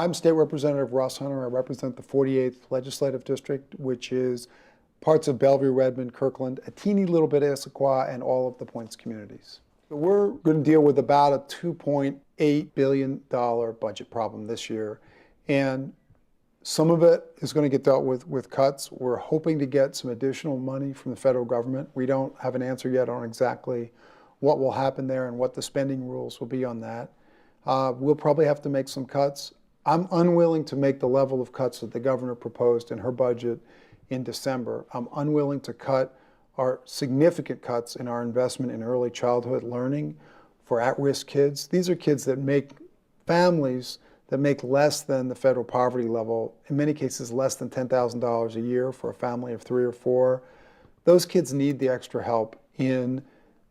I'm State Representative Russ Hunter. I represent the 48th Legislative District, which is parts of Bellevue, Redmond, Kirkland, a teeny little bit of Issaquah, and all of the Points communities. So we're going to deal with about a $2.8 billion budget problem this year. And some of it is going to get dealt with cuts. We're hoping to get some additional money from the federal government. We don't have an answer yet on exactly what will happen there and what the spending rules will be on that. We'll probably have to make some cuts. I'm unwilling to make the level of cuts that the governor proposed in her budget in December. I'm unwilling to cut our significant cuts in our investment in early childhood learning for at-risk kids. These are kids that make families that make less than the federal poverty level, in many cases less than $10,000 a year for a family of 3 or 4. Those kids need the extra help in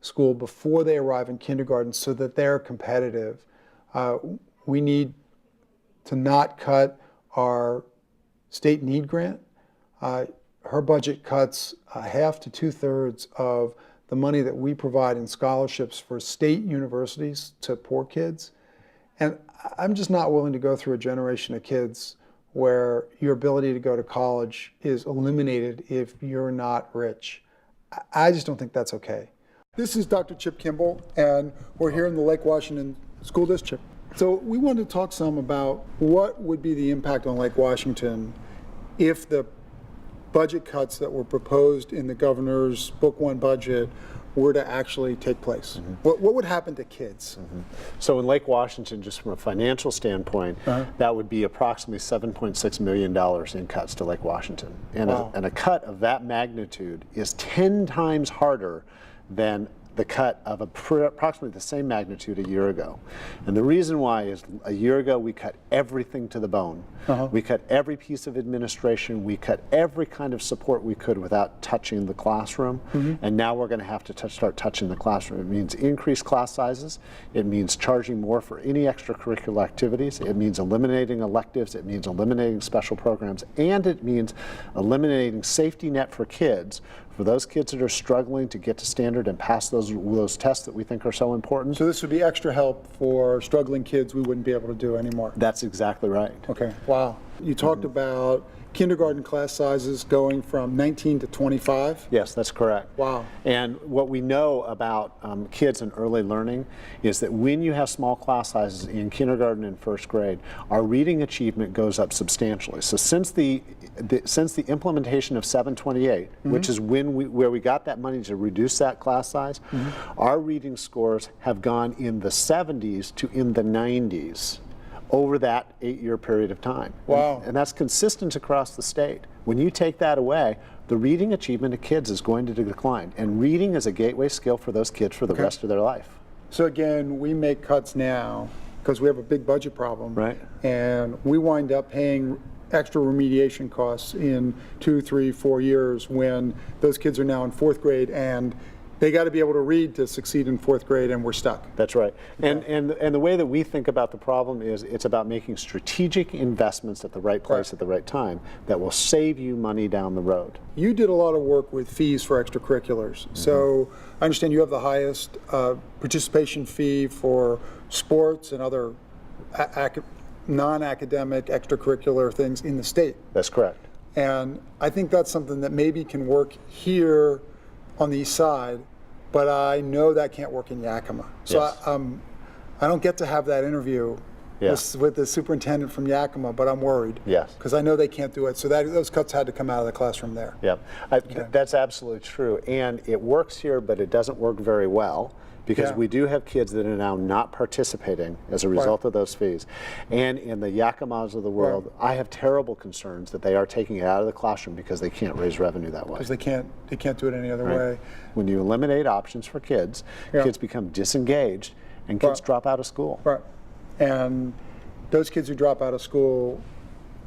school before they arrive in kindergarten so that they're competitive. We need to not cut our state need grant. Her budget cuts half to 2/3 of the money that we provide in scholarships for state universities to poor kids. And I'm just not willing to go through a generation of kids where your ability to go to college is eliminated if you're not rich. I just don't think that's okay. This is Dr. Chip Kimball, and we're here in the Lake Washington School District. So we wanted to talk some about what would be the impact on Lake Washington if the budget cuts that were proposed in the governor's Book 1 budget were to actually take place. What would happen to kids? So in Lake Washington, just from a financial standpoint, that would be approximately $7.6 million in cuts to Lake Washington. And, a cut of that magnitude is 10 times harder than the cut of approximately the same magnitude a year ago. And the reason why is a year ago we cut everything to the bone. We cut every piece of administration, we cut every kind of support we could without touching the classroom. And now we're going to have to start touching the classroom. It means increased class sizes, it means charging more for any extracurricular activities, it means eliminating electives, it means eliminating special programs, and it means eliminating safety net for kids, for those kids that are struggling to get to standard and pass those tests that we think are so important. So this would be extra help for struggling kids we wouldn't be able to do anymore. That's exactly right. Okay, wow. You talked about kindergarten class sizes going from 19 to 25? Yes, that's correct. Wow. And what we know about kids in early learning is that when you have small class sizes in kindergarten and first grade, our reading achievement goes up substantially. So since the implementation of 728, which is where we got that money to reduce that class size, our reading scores have gone in the 70s to in the 90s. Over that 8-year period of time. Wow. And that's consistent across the state. When you take that away, the reading achievement of kids is going to decline. And reading is a gateway skill for those kids for the rest of their life. So again, we make cuts now because we have a big budget problem. Right. And we wind up paying extra remediation costs in 2, 3, 4 years when those kids are now in 4th grade and they got to be able to read to succeed in 4th grade, and we're stuck. That's right. And the way that we think about the problem is it's about making strategic investments at the right place at the right time that will save you money down the road. You did a lot of work with fees for extracurriculars. So I understand you have the highest participation fee for sports and other non-academic extracurricular things in the state. That's correct. And I think that's something that maybe can work here on the east side, but I know that can't work in Yakima. So I don't get to have that interview with the superintendent from Yakima, but I'm worried. Yes. Because I know they can't do it. So those cuts had to come out of the classroom there. Yeah, that's absolutely true. And it works here, but it doesn't work very well because we do have kids that are now not participating as a result of those fees. And in the Yakimas of the world, I have terrible concerns that they are taking it out of the classroom because they can't raise revenue that way. Because they can't do it any other way. When you eliminate options for kids, kids become disengaged and kids drop out of school. Right. And those kids who drop out of school,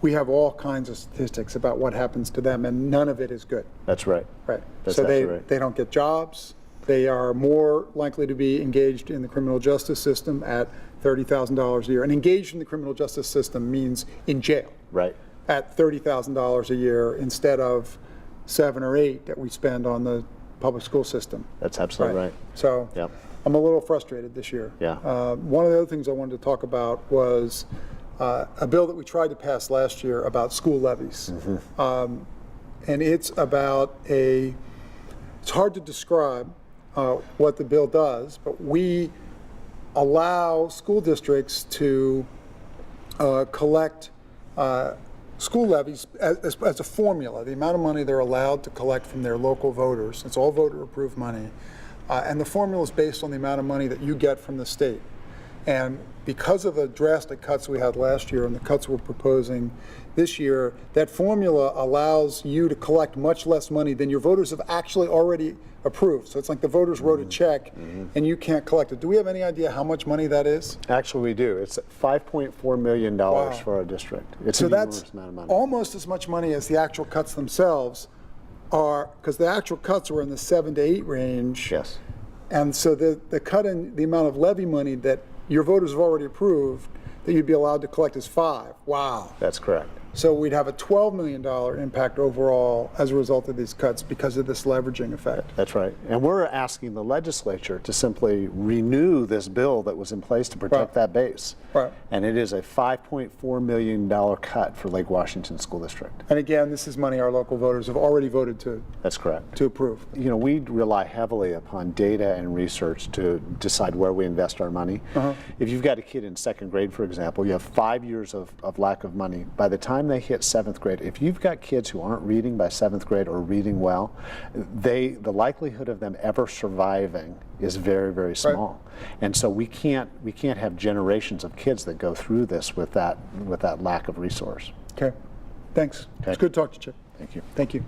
we have all kinds of statistics about what happens to them, and none of it is good. That's right. Right. That's so right. they don't get jobs. They are more likely to be engaged in the criminal justice system at $30,000 a year. And engaged in the criminal justice system means in jail. Right. At $30,000 a year instead of 7 or 8 that we spend on the public school system. That's absolutely right. So I'm a little frustrated this year. Yeah. One of the other things I wanted to talk about was a bill that we tried to pass last year about school levies. And it's about it's hard to describe what the bill does, but we allow school districts to collect school levies as a formula, the amount of money they're allowed to collect from their local voters. It's all voter-approved money. And the formula is based on the amount of money that you get from the state. And because of the drastic cuts we had last year and the cuts we're proposing this year, that formula allows you to collect much less money than your voters have actually already approved. So it's like the voters wrote a check and you can't collect it. Do we have any idea how much money that is? Actually, we do. It's $5.4 million for our district. It's So an that's enormous amount of money. almost as much money as the actual cuts themselves are, because the actual cuts were in the 7 to 8 range. Yes. And so the cut in the amount of levy money that your voters have already approved that you'd be allowed to collect is 5. Wow. That's correct. So we'd have a $12 million impact overall as a result of these cuts because of this leveraging effect. That's right. And we're asking the legislature to simply renew this bill that was in place to protect that base. Right. And it is a $5.4 million cut for Lake Washington School District. And again, this is money our local voters have already voted That's correct. to approve. You know, we rely heavily upon data and research to decide where we invest our money. If you've got a kid in 2nd grade, for example, you have 5 years of lack of money. By the time they hit 7th grade, if you've got kids who aren't reading by 7th grade or reading well, the likelihood of them ever surviving is very, very small. And so we can't have generations of kids that go through this with that lack of resource. Okay. Thanks. Okay. It's good to talk to you, Chip. Thank you. Thank you.